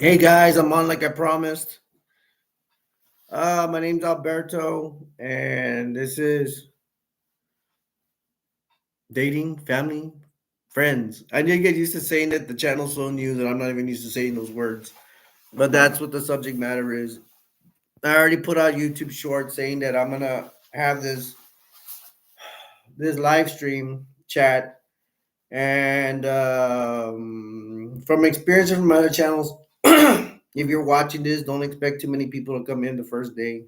Hey guys, I'm on like I promised. My name's Alberto, and this is dating, family, friends. I need to get used to saying that the channel's so new that I'm not even used to saying those words. But that's what the subject matter is. I already put out YouTube short saying that I'm gonna have this live stream chat, and from experience from other channels, if you're watching this, don't expect too many people to come in the first day.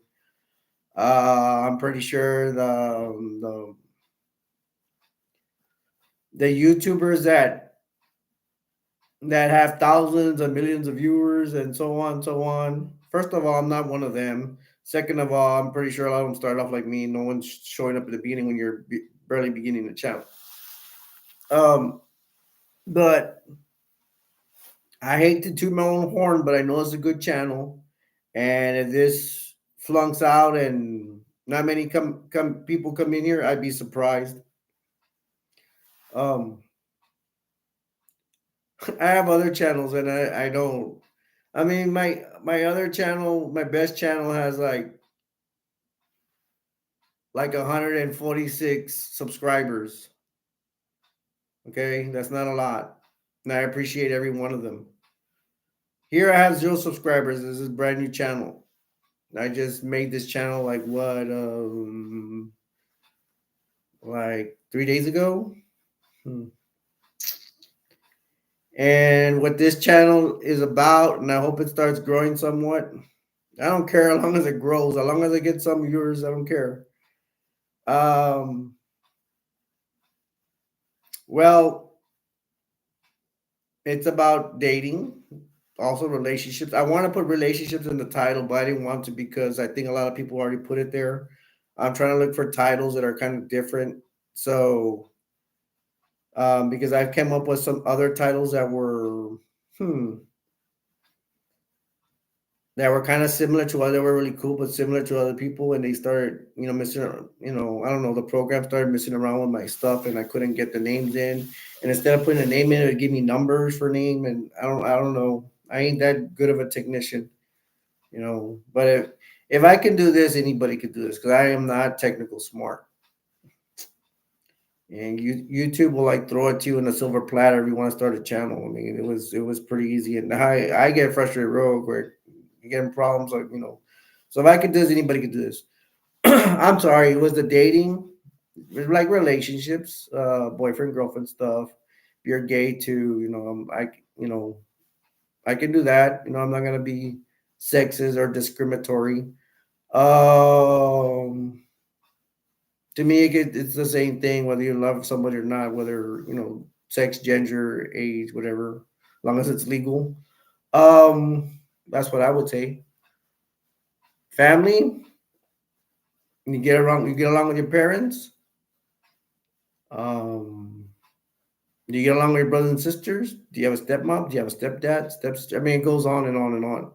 I'm pretty sure the YouTubers that have thousands and millions of viewers and so on and so on. First of all, I'm not one of them. Second of all, I'm pretty sure a lot of them start off like me. No one's showing up at the beginning when you're barely beginning the channel. Um, but I hate to toot my own horn, but I know it's a good channel. And if this flunks out and not many come people come in here, I'd be surprised. Um, I have other channels and I don't. I mean, my other channel, my best channel has like 146 subscribers. Okay, that's not a lot, and I appreciate every one of them. Here I have zero subscribers. This is a brand new channel. I just made this channel like 3 days ago. Hmm. And what this channel is about, and I hope it starts growing somewhat. I don't care as long as it grows, as long as I get some viewers. I don't care. Um, well, it's about dating, also relationships. I want to put relationships in the title, but I didn't want to because I think a lot of people already put it there. I'm trying to look for titles that are kind of different. So, because I've come up with some other titles hmm, that were kind of similar to other, they were really cool, but similar to other people, and they started, missing, I don't know, the program started messing around with my stuff, and I couldn't get the names in, and instead of putting a name in, it would give me numbers for name, and I don't know, I ain't that good of a technician, but if I can do this, anybody could do this, because I am not technical smart, and YouTube will like throw it to you in a silver platter if you want to start a channel. I mean, it was pretty easy, and I get frustrated real quick. You getting problems like So if I could do this, anybody could do this. I'm sorry, it was the dating, it was like relationships, boyfriend girlfriend stuff. If you're gay too, I can do that. I'm not gonna be sexist or discriminatory. Um, to me, it's the same thing whether you love somebody or not, whether sex, gender, age, whatever, as long as it's legal. Um, that's what I would say. Family, you get along with your parents. Um, do you get along with your brothers and sisters? Do you have a stepmom? Do you have a stepdad? Stepsister? I mean, it goes on and on and on.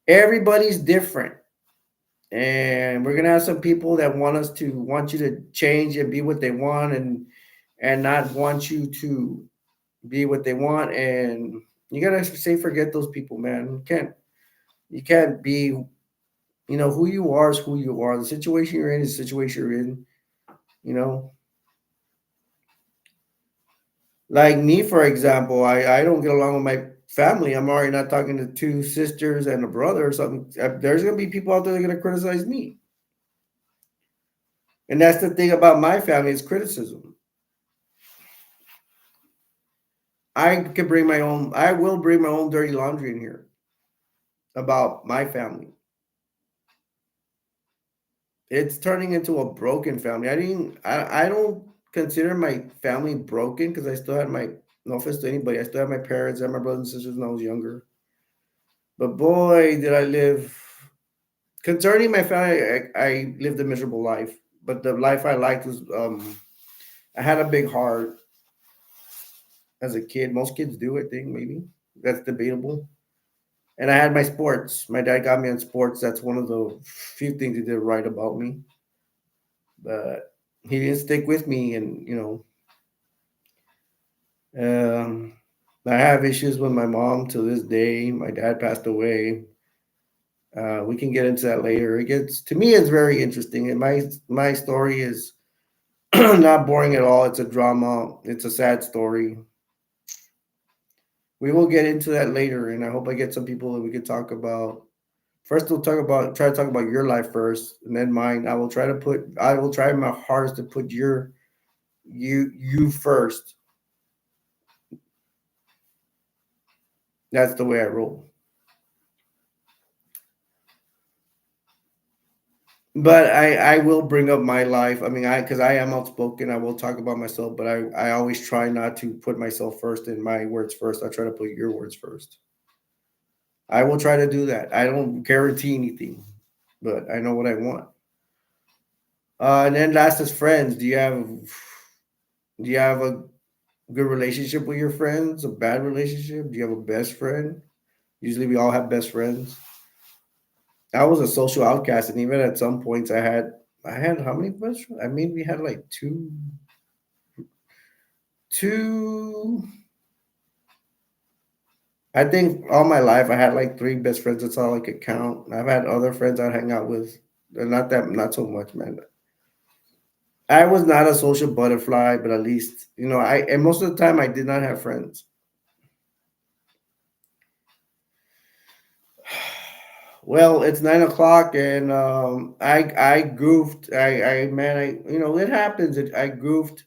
Everybody's different, and we're gonna have some people that want you to change and be what they want, and not want you to be what they want, and you gotta say forget those people, man. You can't be, who you are is who you are. The situation you're in is the situation you're in. You know, like me, for example, I don't get along with my family. I'm already not talking to two sisters and a brother or something. There's gonna be people out there that are gonna criticize me, and that's the thing about my family is criticism. I will bring my own dirty laundry in here about my family. It's turning into a broken family. I don't consider my family broken because I still had my, no offense to anybody, I still have my parents and my brothers and sisters when I was younger. But boy, did I live, concerning my family, I lived a miserable life. But the life I liked was, I had a big heart as a kid. Most kids do, I think, maybe. That's debatable. And I had my sports. My dad got me in sports. That's one of the few things he did right about me. But he didn't stick with me, and, um, I have issues with my mom to this day. My dad passed away. We can get into that later. It gets to me, it's very interesting, and my story is not boring at all. It's a drama. It's a sad story. We will get into that later, and I hope I get some people that we could talk about. First, we'll try to talk about your life first, and then mine. I will try my hardest to put you first. That's the way I roll. But I will bring up my life. I mean, because I am outspoken. I will talk about myself, but I always try not to put myself first and my words first. I try to put your words first. I will try to do that. I don't guarantee anything, but I know what I want. And then last is friends. Do you have a good relationship with your friends? A bad relationship? Do you have a best friend? Usually, we all have best friends. I was a social outcast, and even at some points, I had how many best friends? I mean, we had like two. I think all my life I had like three best friends. That's all I could count. I've had other friends I hang out with. They're not so much, man. I was not a social butterfly, but at least and most of the time I did not have friends. Well, it's 9 o'clock, and I goofed. I man, it happens. I goofed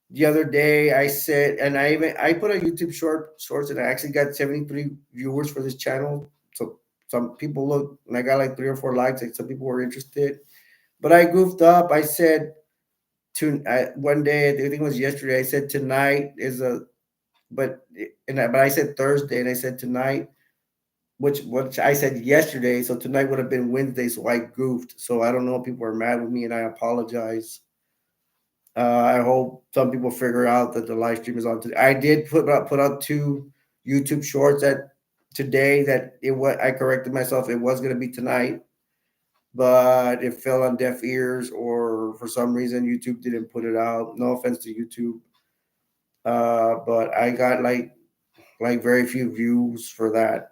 the other day. I said, and I put a YouTube shorts, and I actually got 73 viewers for this channel. So some people look, and I got like 3 or 4 likes. Like some people were interested, but I goofed up. I said one day, I think it was yesterday. I said tonight is a, but but I said Thursday, and I said tonight, which I said yesterday. So tonight would have been Wednesday. So I goofed. So I don't know if people are mad with me, and I apologize. I hope some people figure out that the live stream is on today. I did put out two YouTube shorts that today that it was. I corrected myself. It was going to be tonight, but it fell on deaf ears, or for some reason YouTube didn't put it out. No offense to YouTube, but I got like very few views for that.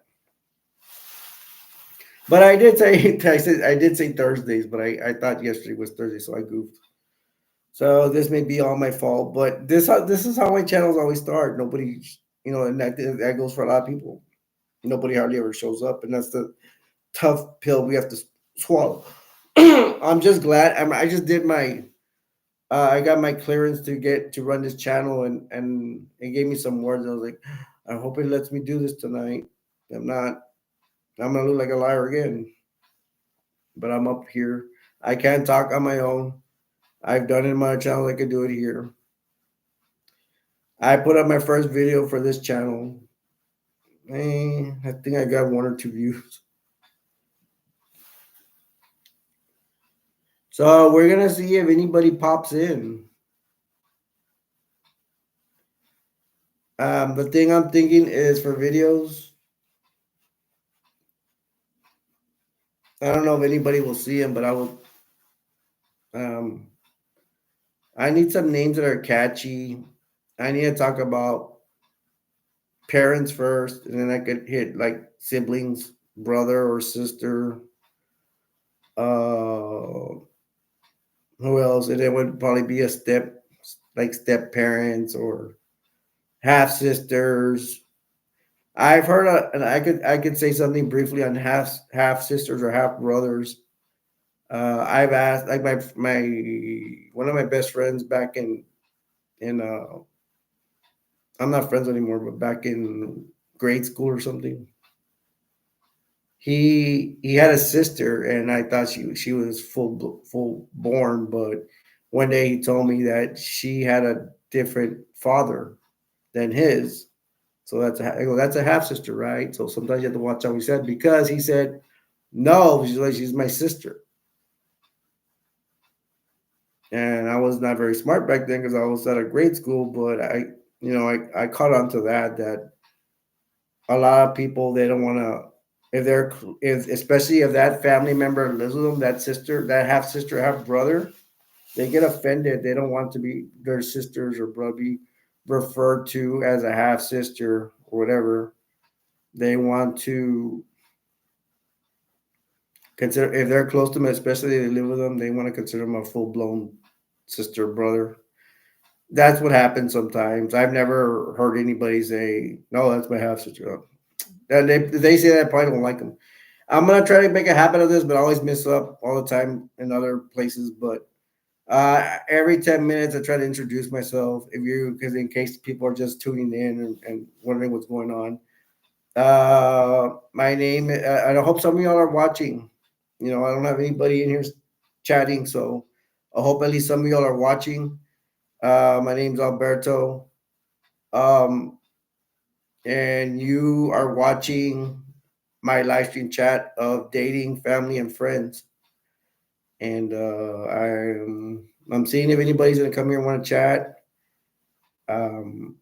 But I did say I did say Thursdays, but I thought yesterday was Thursday, so I goofed. So this may be all my fault, but this is how my channels always start. Nobody, and that goes for a lot of people. Nobody hardly ever shows up, and that's the tough pill we have to swallow. I'm just glad. I just did my. I got my clearance to run this channel, and it gave me some words. I was like, I hope it lets me do this tonight. If not, I'm gonna look like a liar again. But I'm up here. I can talk on my own. I've done it in my channel. I could do it here. I put up my first video for this channel. I think I got 1 or 2 views. So we're gonna see if anybody pops in. The thing I'm thinking is for videos. I don't know if anybody will see them, but I will. Um, I need some names that are catchy. I need to talk about parents first, and then I could hit like siblings, brother or sister. Uh, who else? And it would probably be like step parents or half sisters. I've heard, and I could say something briefly on half sisters or half brothers. I've asked like my one of my best friends back in I'm not friends anymore, but back in grade school or something. He had a sister, and I thought she was full born, but one day he told me that she had a different father than his. So I go, that's a half sister, right? So sometimes you have to watch how he said, because he said no, she's my sister, and I was not very smart back then because I was at a grade school, but I caught on to that a lot of people, they don't want to, if they're if especially if that family member lives with them, that sister, that half sister, half brother, they get offended. They don't want to be their sisters or brother be referred to as a half sister or whatever, they want to consider if they're close to them, especially if they live with them, they want to consider them a full blown sister brother. That's what happens sometimes. I've never heard anybody say, "No, that's my half sister." And they say that, I probably don't like them. I'm gonna try to make a habit of this, but I always mess up all the time in other places. But every 10 minutes, I try to introduce myself. If you, because in case people are just tuning in and wondering what's going on, my name. I hope some of y'all are watching. You know, I don't have anybody in here chatting, so I hope at least some of y'all are watching. My name's Alberto, um, and you are watching my live stream chat of dating, family, and friends. And I'm seeing if anybody's gonna come here and want to chat. Um,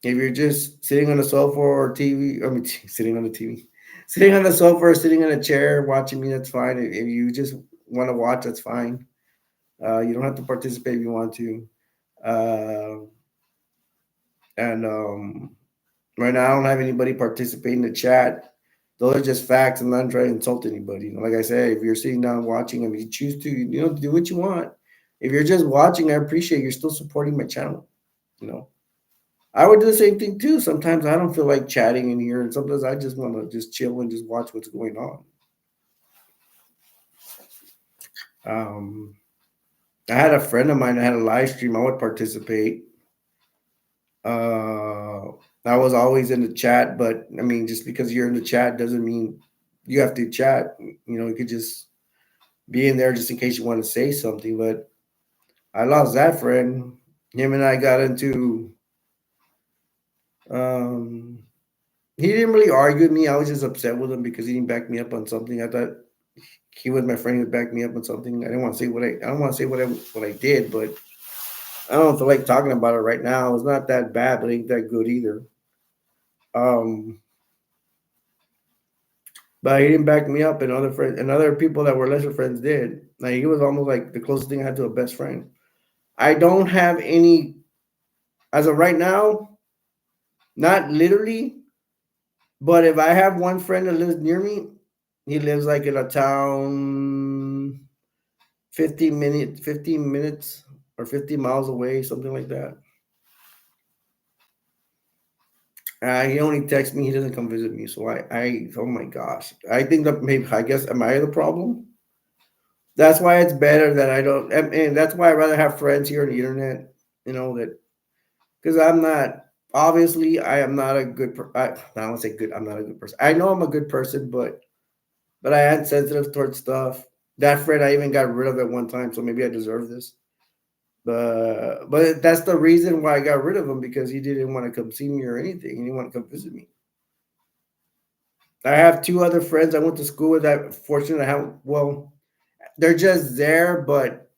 if you're just sitting on the sofa or TV, I mean, sitting on the TV, sitting on the sofa or sitting in a chair watching me, that's fine. If you just want to watch, that's fine. You don't have to participate if you want to. Uh, and Right now, I don't have anybody participate in the chat. Those are just facts. I'm not trying to insult anybody. Like I said, if you're sitting down watching, and you choose to, do what you want. If you're just watching, I appreciate you're still supporting my channel. You know, I would do the same thing too. Sometimes I don't feel like chatting in here, and sometimes I just want to just chill and just watch what's going on. Um, I had a friend of mine that had a live stream. I would participate. Uh, I was always in the chat, but I mean, just because you're in the chat doesn't mean you have to chat. You could just be in there just in case you want to say something. But I lost that friend. Him and I got into. Um, he didn't really argue with me. I was just upset with him because he didn't back me up on something. I thought he was my friend who backed me up on something. I didn't want to say I don't want to say what I did, but I don't feel like talking about it right now. It's not that bad, but it ain't that good either. Um, but he didn't back me up, and other friends and other people that were lesser friends did. Like he was almost like the closest thing I had to a best friend. I don't have any as of right now, not literally, but if I have one friend that lives near me, he lives like in a town 15 minutes or 50 miles away, something like that. He only texts me. He doesn't come visit me. So oh my gosh. I think that maybe, I guess, am I the problem? That's why it's better that I don't, and that's why I rather have friends here on the internet, that, because I'm not, obviously, I am not a good, I don't say good, I'm not a good person. I know I'm a good person, but I am sensitive towards stuff. That friend, I even got rid of at one time, so maybe I deserve this. But that's the reason why I got rid of him, because he didn't want to come see me or anything. He didn't want to come visit me. I have two other friends I went to school with that fortunate I have. Well, they're just there, but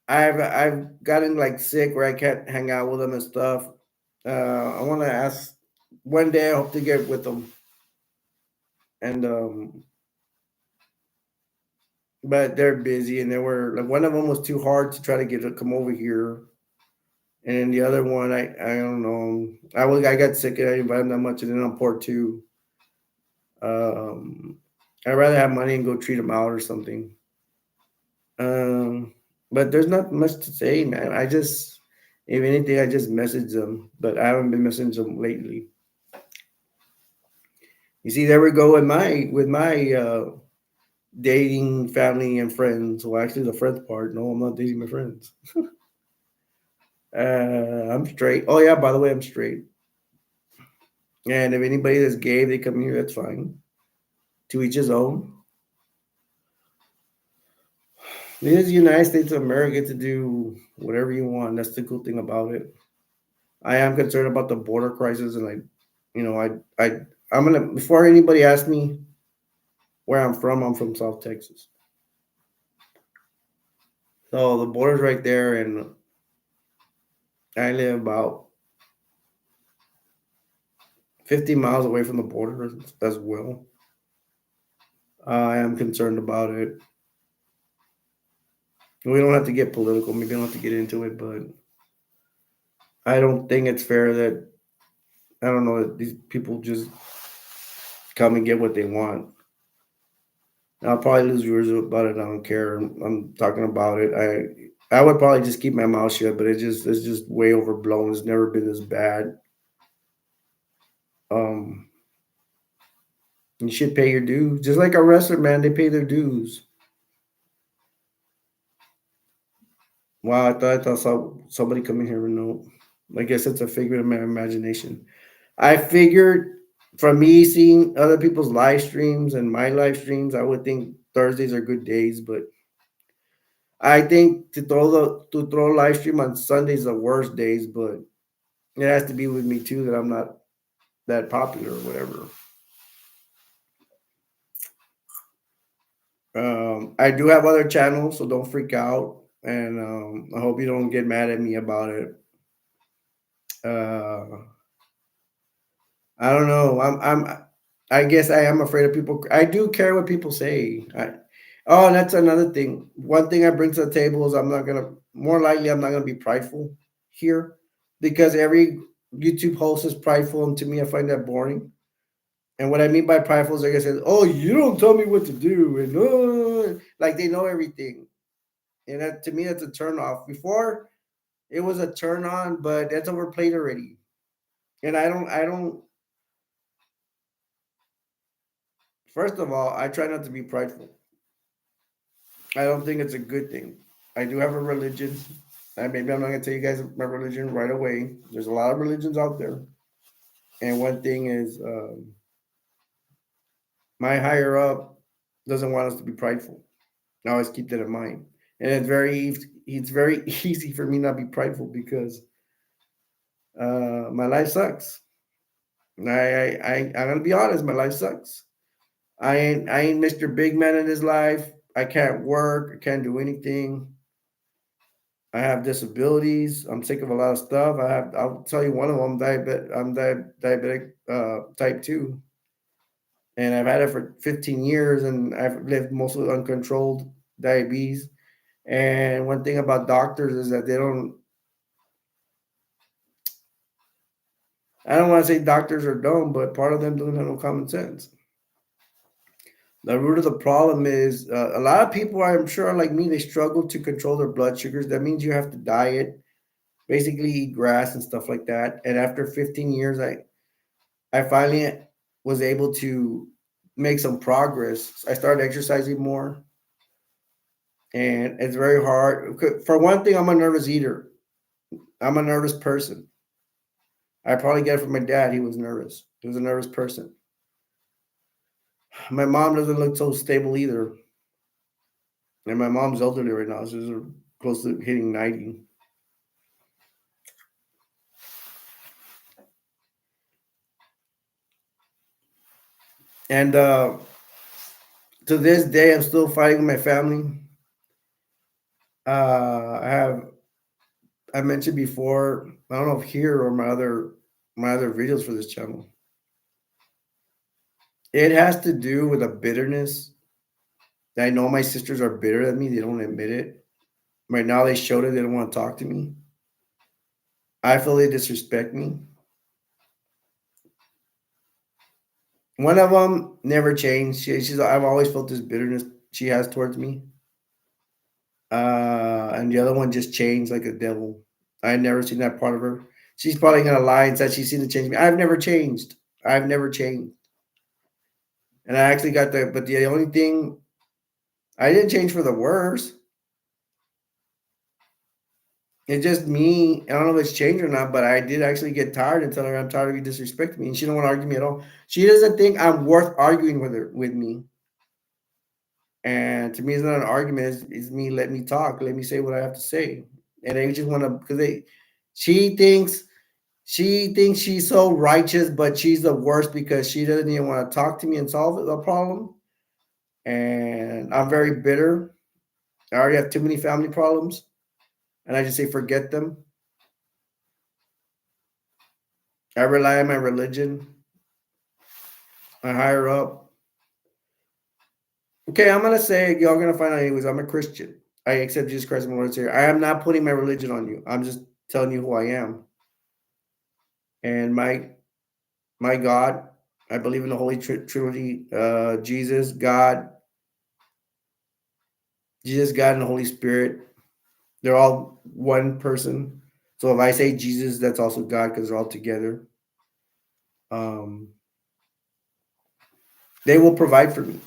I've gotten like sick where I can't hang out with them and stuff. I want to ask one day. I hope to get with them, and but they're busy, and they were like, one of them was too hard to try to get to come over here, and the other one, I don't know. I got sick and I didn't invite him that much, and then I'm poor too. Um, I'd rather have money and go treat them out or something. Um, but there's not much to say, man. If anything, I just message them, but I haven't been messaging them lately. You see, there we go with my dating, family, and friends. Well, actually, the friends part. No, I'm not dating my friends. I'm straight. Oh yeah, by the way, I'm straight. And if anybody that's gay, they come here. That's fine. To each his own. This is the United States of America to do whatever you want. That's the cool thing about it. I am concerned about the border crisis, and I'm gonna, before anybody asks me where I'm from South Texas. So the border's right there, and I live about 50 miles away from the border as well. I am concerned about it. We don't have to get political. Maybe I don't have to get into it, but I don't think it's fair that I don't know. These people just come and get what they want. I'll probably lose viewers about it. I don't care. I'm talking about it. I would probably just keep my mouth shut, but it's just way overblown. It's never been this bad. Um, you should pay your dues, just like a wrestler, man. They pay their dues. Wow, I thought somebody come in here with no. I guess it's a figment of my imagination. I figured from me seeing other people's live streams and my live streams, I would think Thursdays are good days, but I think to throw live stream on Sundays the worst days, but it has to be with me too that I'm not that popular or whatever. I do have other channels, so don't freak out, and I hope you don't get mad at me about it. Uh, I don't know. I guess I am afraid of people. I do care what people say. Oh, and that's another thing. One thing I bring to the table is more likely, I'm not gonna be prideful here because every YouTube host is prideful, and to me, I find that boring. And what I mean by prideful is like I said, oh, you don't tell me what to do, and like they know everything, and that to me, that's a turn off. Before it was a turn on, but that's overplayed already. And I don't. First of all, I try not to be prideful. I don't think it's a good thing. I do have a religion. Maybe I'm not gonna tell you guys my religion right away. There's a lot of religions out there, and one thing is, my higher up doesn't want us to be prideful. I always keep that in mind, and it's very easy for me not be prideful because my life sucks. I'm gonna be honest. My life sucks. I ain't Mr. Big Man in his life. I can't work. I can't do anything. I have disabilities. I'm sick of a lot of stuff. I'll tell you one of them. Diabetic type two, and I've had it for 15 years, and I've lived mostly uncontrolled diabetes. And one thing about doctors is that they don't. I don't want to say doctors are dumb, but part of them don't have no common sense. The root of the problem is a lot of people, I'm sure, are like me. They struggle to control their blood sugars. That means you have to diet, basically eat grass and stuff like that. And after 15 years, I finally was able to make some progress. I started exercising more, and it's very hard. For one thing, I'm a nervous eater. I'm a nervous person. I probably get it from my dad. He was nervous. He was a nervous person. My mom doesn't look so stable either, and my mom's elderly right now. She's close to hitting 90. And to this day, I'm still fighting with my family. I have I mentioned before. I don't know if here or my other videos for this channel. It has to do with a bitterness. I know my sisters are bitter at me. They don't admit it. Right now, they showed it. They don't want to talk to me. I feel they disrespect me. One of them never changed. I've always felt this bitterness she has towards me. And the other one just changed like a devil. I had never seen that part of her. She's probably gonna lie and said she's seen it change me. I've never changed. I've never changed. And I actually got but the only thing I didn't change for the worse. It's just me. I don't know if it's changed or not, but I did actually get tired and tell her I'm tired of you disrespecting me, and she don't want to argue me at all. She doesn't think I'm worth arguing with me. And to me, it's not an argument. It's me. Let me talk. Let me say what I have to say. And they just want to because they. She thinks she thinks she's so righteous, but she's the worst because she doesn't even want to talk to me and solve the problem. And I'm very bitter. I already have too many family problems, and I just say forget them. I rely on my religion. I hire up. Okay, I'm gonna say y'all gonna find out anyways. I'm a Christian. I accept Jesus Christ as my Lord and Savior. I am not putting my religion on you. I'm just telling you who I am. And my my God. I believe in the Holy Trinity. Jesus, God, and the Holy Spirit. They're all one person. So if I say Jesus, that's also God because they're all together. Um, they will provide for me.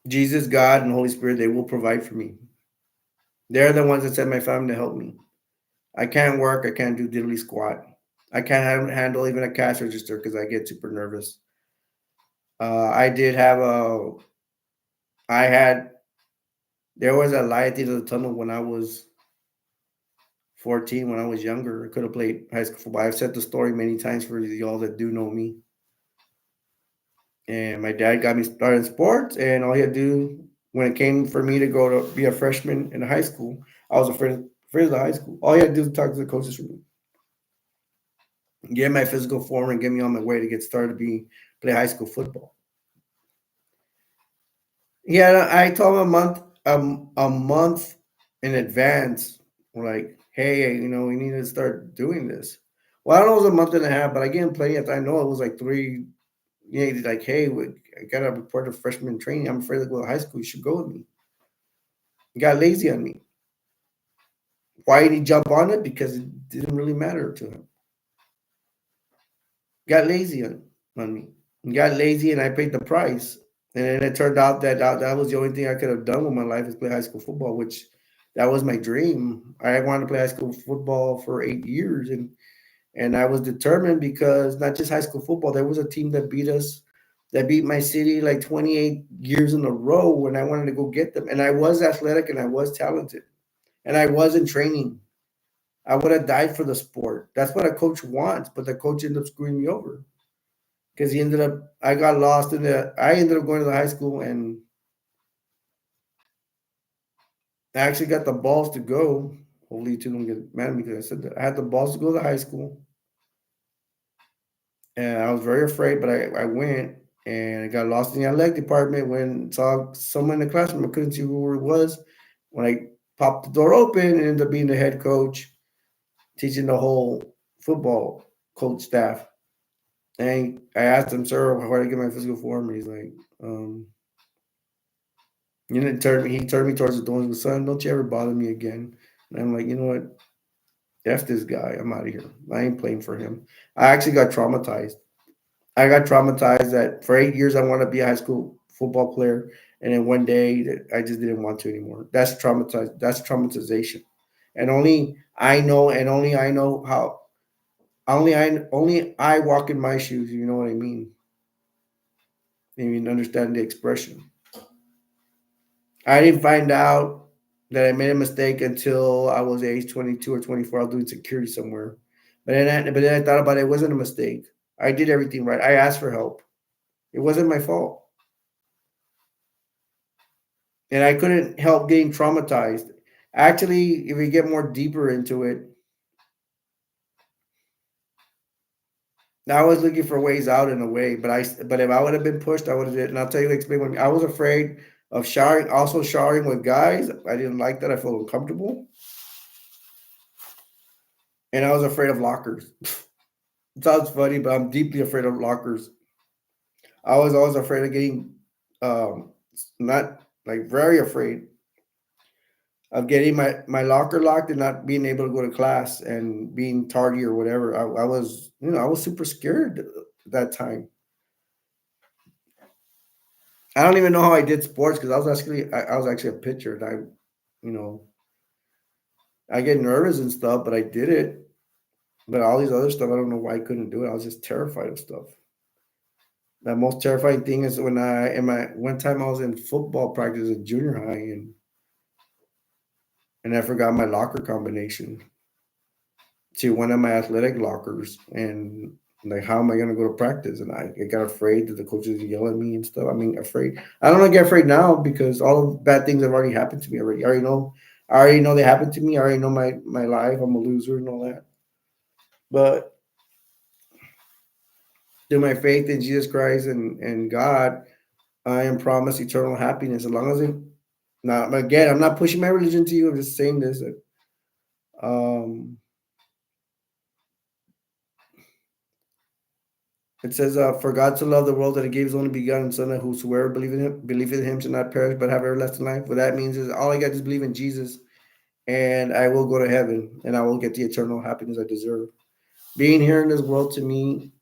Jesus, God, and Holy Spirit, they will provide for me. They're the ones that send my family to help me. I can't work. I can't do diddly squat. I can't handle even a cash register because I get super nervous. I did have a. I had. There was a light at the end of the tunnel when I was 14. When I was younger, I could have played high school football. I've said the story many times for y'all that do know me. And my dad got me started in sports, and all he had to do when it came for me to go to be a freshman in high school, I was afraid of the high school. All he had to do was talk to the coaches for me, get my physical form, and get me on my way to get started to play high school football. Yeah, I told him a month in advance, like, hey, we need to start doing this. Well, I don't know, it was a month and a half, but I gave him plenty of time. I know it was like three. Yeah, he's like, hey, I got to report to freshman training. I'm afraid to go to high school. You should go with me. He got lazy on me. Why did he jump on it? Because it didn't really matter to him. Got lazy on me. He got lazy, and I paid the price. And then it turned out that was the only thing I could have done with my life is play high school football, which that was my dream. I wanted to play high school football for 8 years, and I was determined because not just high school football. There was a team that beat us, that beat my city like 28 years in a row, and I wanted to go get them. And I was athletic, and I was talented, and I was in training. I would have died for the sport. That's what a coach wants, but the coach ended up screwing me over because he ended up. I got lost in the. I ended up going to the high school, and I actually got the balls to go. Hopefully, you two don't get mad at me because I said that. I had the balls to go to high school, and I was very afraid, but I went, and I got lost in the athletic department. When saw someone in the classroom, I couldn't see who it was. When I popped the door open, and ended up being the head coach, teaching the whole football coach staff. And I asked him, sir, how do I get my physical form? And he's like, he turned me towards the door and said, son, don't you ever bother me again. And I'm like, you know what? F this guy. I'm out of here. I ain't playing for him. I actually got traumatized. I got traumatized that for 8 years I wanted to be a high school football player. And then one day I just didn't want to anymore. That's traumatized. That's traumatization. And only I know how only I walk in my shoes, you know what I mean? You mean understand the expression. I didn't find out that I made a mistake until I was age 22 or 24. I was doing security somewhere. But then I thought about it. It wasn't a mistake. I did everything right. I asked for help. It wasn't my fault. And I couldn't help getting traumatized. Actually, if we get more deeper into it, I was looking for ways out in a way, but if I would have been pushed, I would have did. And I'll tell you, explain what I was afraid of showering, also showering with guys. I didn't like that. I felt uncomfortable, and I was afraid of lockers. It sounds funny, but I'm deeply afraid of lockers. I was always afraid of getting, um, not like very afraid of getting my locker locked and not being able to go to class and being tardy or whatever. I was, I was super scared at that time. I don't even know how I did sports because I was actually a pitcher, and you know, I get nervous and stuff, but I did it. But all these other stuff, I don't know why I couldn't do it. I was just terrified of stuff. The most terrifying thing is when I in my one time I was in football practice in junior high, and I forgot my locker combination to one of my athletic lockers, and like how am I gonna go to practice? And I got afraid that the coaches would yell at me and stuff. I mean, afraid. I don't get afraid now because all the bad things have already happened to me already. I already know they happened to me. I already know my life. I'm a loser and all that. But through my faith in Jesus Christ and God, I am promised eternal happiness as long as it. Now, again, I'm not pushing my religion to you. I'm just saying this. Um, It says, "For God to love the world that He gave His only begotten Son, that whosoever believe in Him, shall not perish but have everlasting life." What that means is all I got to believe in Jesus, and I will go to heaven, and I will get the eternal happiness I deserve. Being here in this world to me,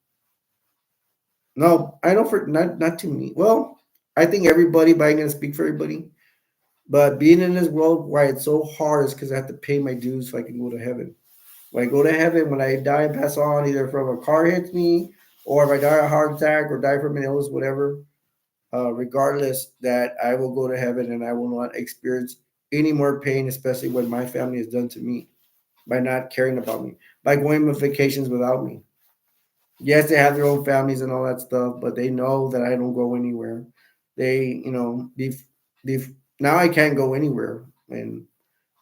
no, I don't for not to me. Well, I think everybody, but I'm gonna speak for everybody. But being in this world, why it's so hard, is because I have to pay my dues so I can go to heaven. When I go to heaven, when I die and pass on, either from a car hits me, or if I die a heart attack, or die from an illness, whatever, regardless, that I will go to heaven and I will not experience any more pain, especially what my family has done to me by not caring about me, by going on vacations without me. Yes, they have their own families and all that stuff, but they know that I don't go anywhere. They, now I can't go anywhere and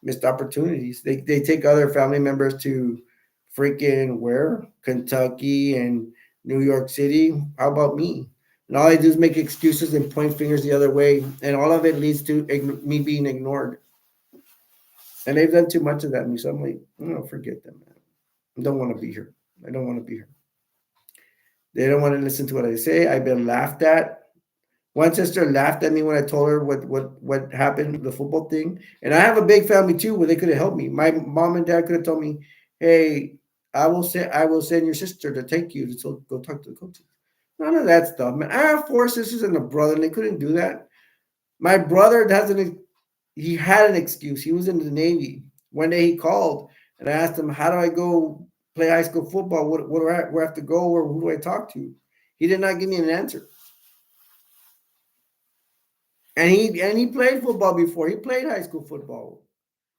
missed opportunities. They take other family members to freaking where? Kentucky and New York City. How about me? And all I do is make excuses and point fingers the other way, and all of it leads to me being ignored. And they've done too much of that to me, so I'm like, forget them, man. I don't want to be here. I don't want to be here. They don't want to listen to what I say. I've been laughed at. One sister laughed at me when I told her what happened, the football thing. And I have a big family too, where they could have helped me. My mom and dad could have told me, "Hey, I will send your sister to take you to go talk to the coaches." None of that stuff, man. I have four sisters and a brother, and they couldn't do that. My brother he had an excuse. He was in the Navy. One day he called and I asked him, "How do I go play high school football? What do where I have to go, or who do I talk to?" He did not give me an answer. And he played football before. He played high school football.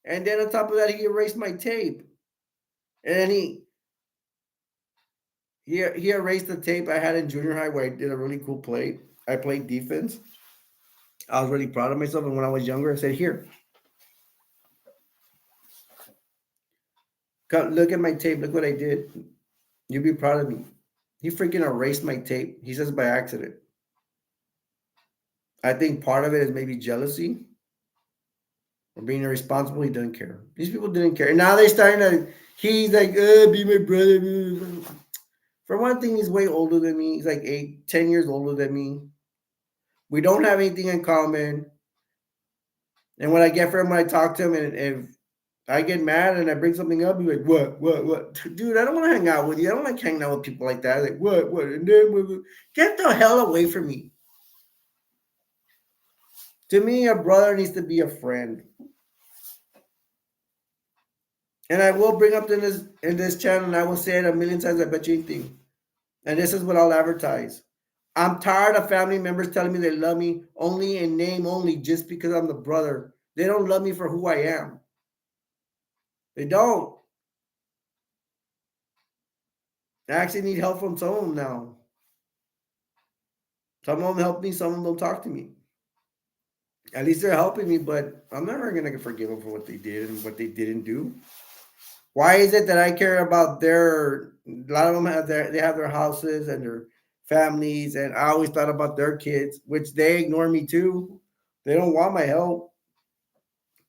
And then on top of that, he erased my tape. And then he erased the tape I had in junior high where I did a really cool play. I played defense. I was really proud of myself. And when I was younger, I said, "Here, look at my tape. Look what I did. You'll be proud of me." He freaking erased my tape. He says by accident. I think part of it is maybe jealousy or being irresponsible. He doesn't care. These people didn't care. And now they're starting to, he's like, be my brother. For one thing, he's way older than me. He's like 10 years older than me. We don't have anything in common. And when I get for him, when I talk to him, and if I get mad and I bring something up, he's like, what? Dude, I don't want to hang out with you. I don't like hanging out with people like that. Like, what? And then, get the hell away from me. To me, a brother needs to be a friend. And I will bring up in this channel, and I will say it a million times, I bet you anything. And this is what I'll advertise. I'm tired of family members telling me they love me only in name only, just because I'm the brother. They don't love me for who I am. They don't. I actually need help from some of them now. Some of them help me, some of them don't talk to me. At least they're helping me, but I'm never gonna forgive them for what they did and what they didn't do. Why is it that I care about a lot of them they have their houses and their families, and I always thought about their kids, which they ignore me too. They don't want my help.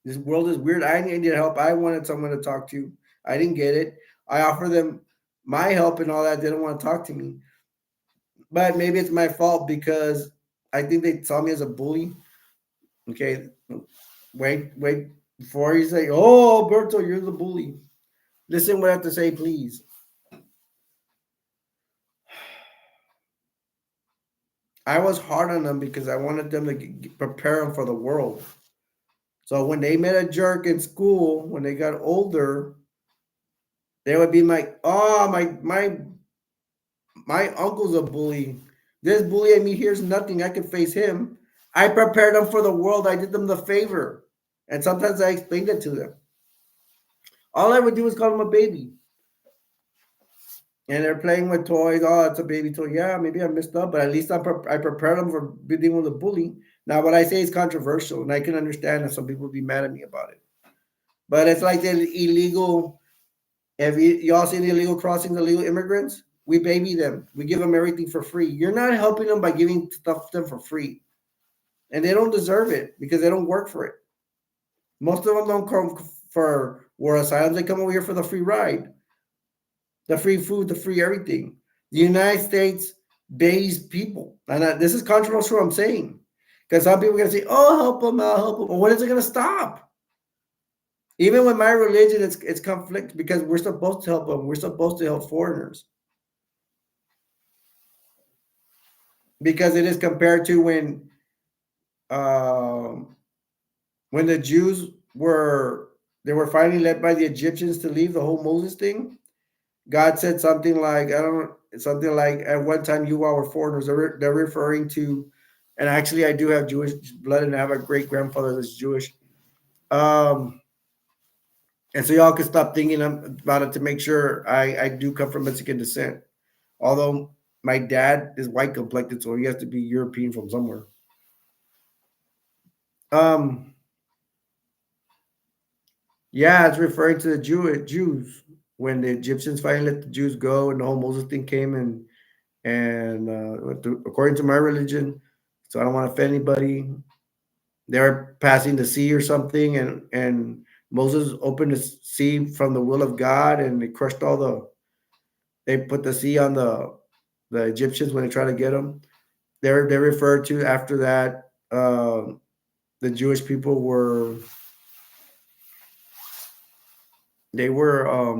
This world is weird. I needed help. I wanted someone to talk to. I didn't get it. I offered them my help and all that. They don't want to talk to me. But maybe it's my fault because I think they saw me as a bully. Okay. Wait. Before you say, "Oh, Alberto, you're the bully." Listen what I have to say, please. I was hard on them because I wanted them to prepare them for the world. So when they met a jerk in school, when they got older, they would be like, "Oh, my uncle's a bully. This bully at me here's nothing. I can face him." I prepared them for the world. I did them the favor. And sometimes I explained it to them. All I would do is call them a baby. And they're playing with toys. "Oh, it's a baby toy." Yeah, maybe I messed up, but at least I prepared them for dealing with a bully. Now, what I say is controversial, and I can understand that some people would be mad at me about it. But it's like the illegal. Have y'all seen the illegal crossings, the illegal immigrants? We baby them. We give them everything for free. You're not helping them by giving stuff to them for free. And they don't deserve it because they don't work for it. Most of them don't come for war asylums. They come over here for the free ride, the free food, the free everything. The United States based people. And this is controversial, I'm saying. Because some people are going to say, oh, help them, I'll help them. Well, when is it going to stop? Even with my religion, it's conflict because we're supposed to help them. We're supposed to help foreigners. Because it is compared to um, when the Jews were they were finally led by the Egyptians to leave the whole Moses thing. God said something like I don't something like at one time you all were foreigners. They're referring to, and actually I do have Jewish blood and I have a great grandfather that's Jewish. Um, and so y'all can stop thinking about it to make sure I do come from Mexican descent. Although my dad is white complected, so he has to be European from somewhere. Um, yeah, it's referring to the Jews when the Egyptians finally let the Jews go, and the whole Moses thing came, and according to my religion, so I don't want to offend anybody. They're passing the sea or something, and Moses opened the sea from the will of God, and they crushed all the. They put the sea on the Egyptians when they try to get them. They're referred to after that. The Jewish people they were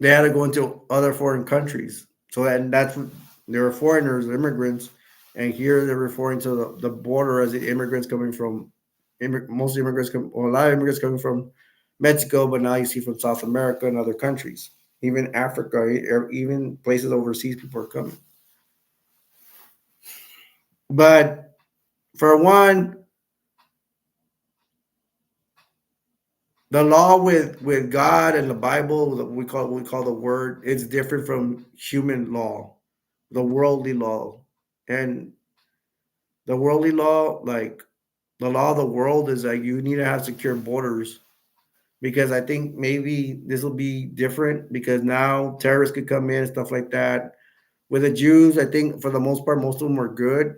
they had to go into other foreign countries. So that's what they were foreigners, immigrants, and here they're referring to the border as the immigrants coming from most immigrants come well, a lot of immigrants coming from Mexico, but now you see from South America and other countries, even Africa, even places overseas, people are coming. But for one, the law with God and the Bible, we call the Word, it's different from human law, the worldly law, and the worldly law, like the law of the world, is that you need to have secure borders. Because I think maybe this will be different because now terrorists could come in and stuff like that. With the Jews, I think for the most part, most of them were good,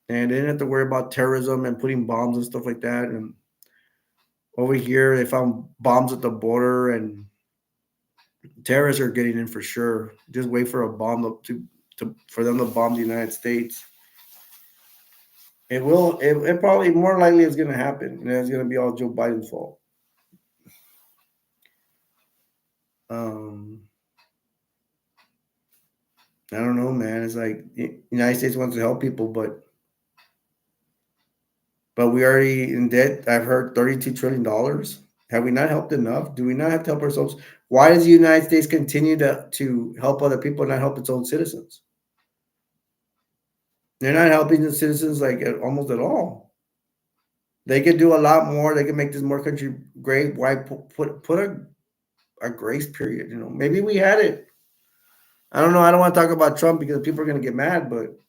and they didn't have to worry about terrorism and putting bombs and stuff like that. And over here, they found bombs at the border, and terrorists are getting in for sure. Just wait for a bomb to for them to bomb the United States. It will. It probably more likely is going to happen, and it's going to be all Joe Biden's fault. Um, I don't know, man. It's like the United States wants to help people, but we already in debt. I've heard $32 trillion. Have we not helped enough? Do we not have to help ourselves? Why does the United States continue to help other people and not help its own citizens? They're not helping the citizens like almost at all. They could do a lot more. They could make this more country great. Why put a grace period? Maybe we had it. I don't know. I don't want to talk about Trump because people are going to get mad, but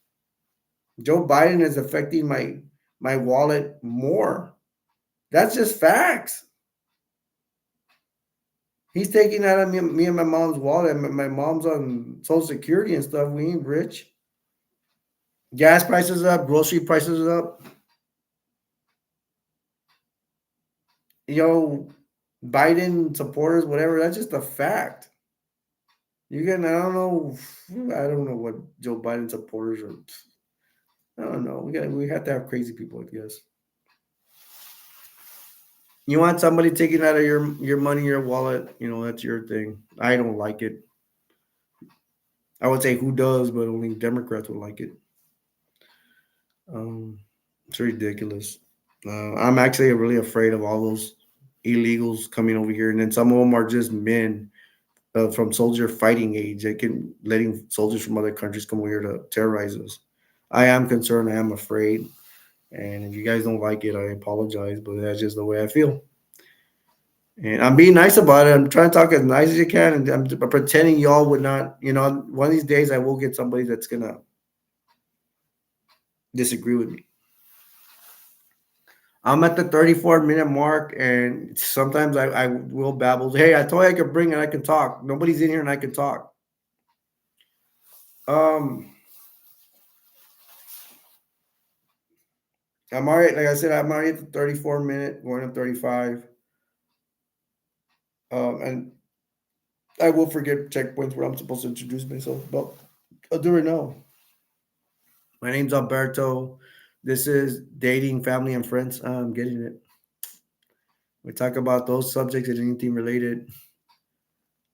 Joe Biden is affecting my wallet more. That's just facts. He's taking out of me and my mom's wallet. My mom's on Social Security and stuff. We ain't rich. Gas prices up, grocery prices up. Yo, Biden supporters, whatever. That's just a fact. You can. I don't know. I don't know what Joe Biden supporters are. I don't know. We have to have crazy people, I guess. You want somebody taking out of your money, your wallet, that's your thing. I don't like it. I would say who does, but only Democrats would like it. Um, it's ridiculous. I'm actually really afraid of all those illegals coming over here, and then some of them are just men from soldier fighting age. They can letting soldiers from other countries come over here to terrorize us. I am concerned. I am afraid. And if you guys don't like it, I apologize, but that's just the way I feel. And I'm being nice about it. I'm trying to talk as nice as you can, and I'm pretending y'all would not. One of these days I will get somebody that's gonna disagree with me. I'm at the 34-minute mark, and sometimes I will babble. Hey, I told you I could bring and I can talk. Nobody's in here, and I can talk. Um, I'm already, like I said, I'm already at the 34-minute, going to 35. And I will forget checkpoints where I'm supposed to introduce myself. But I'll do it now. My name's Alberto. This is dating, family, and friends. I'm getting it. We talk about those subjects and anything related.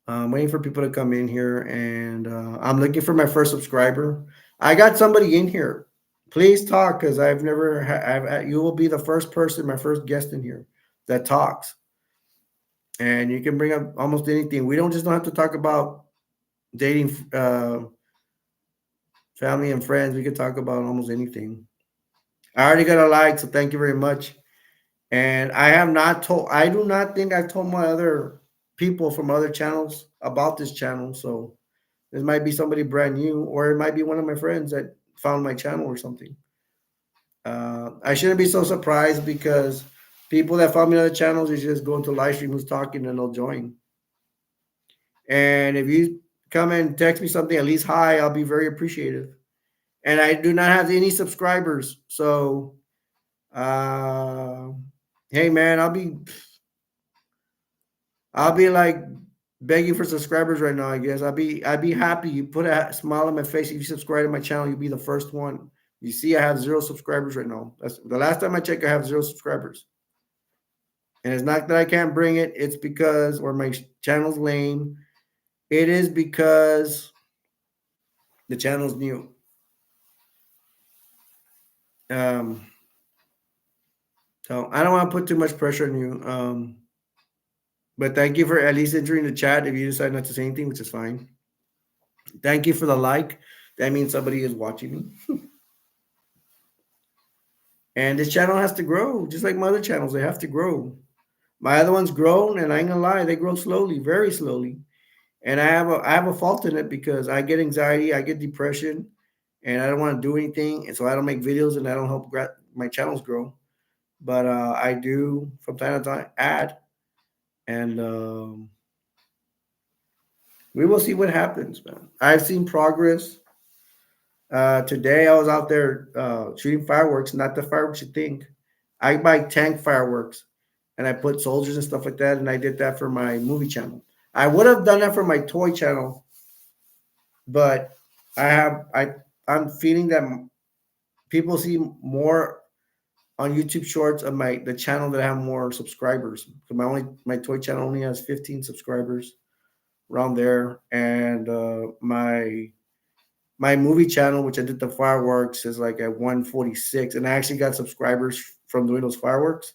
I'm waiting for people to come in here, and I'm looking for my first subscriber. I got somebody in here. Please talk, because I've never. You will be the first person, my first guest in here that talks, and you can bring up almost anything. We don't have to talk about dating, family, and friends. We could talk about almost anything. I already got a like, so thank you very much. And I have not told. I do not think I've told my other people from other channels about this channel. So this might be somebody brand new, or it might be one of my friends that found my channel or something. I shouldn't be so surprised because people that found me on other channels is just going to live stream who's talking and they'll join. And if you come and text me something, at least hi, I'll be very appreciative. And I do not have any subscribers, so uh, hey man, I'll be like begging for subscribers right now. I guess I'd be happy. You put a smile on my face if you subscribe to my channel. You'll be the first one. You see, I have zero subscribers right now. That's the last time I checked. I have zero subscribers, and it's not that I can't bring it. It's because or my channel's lame. It is because the channel's new. Um, so I don't want to put too much pressure on you. But thank you for at least entering the chat. If you decide not to say anything, which is fine. Thank you for the like. That means somebody is watching me. And this channel has to grow, just like my other channels. They have to grow. My other ones grown, and I ain't gonna lie, they grow slowly, very slowly. And I have a fault in it because I get anxiety, I get depression, and I don't want to do anything, and so I don't make videos, and I don't help my channels grow. But I do from time to time add, and we will see what happens, man. I've seen progress. Today I was out there shooting fireworks, not the fireworks you think. I buy tank fireworks and I put soldiers and stuff like that, and I did that for my movie channel. I would have done that for my toy channel, but I'm feeling that people see more on YouTube Shorts of the channel that I have more subscribers. So my toy channel only has 15 subscribers around there, and my movie channel, which I did the fireworks, is like at 146, and I actually got subscribers from doing those fireworks.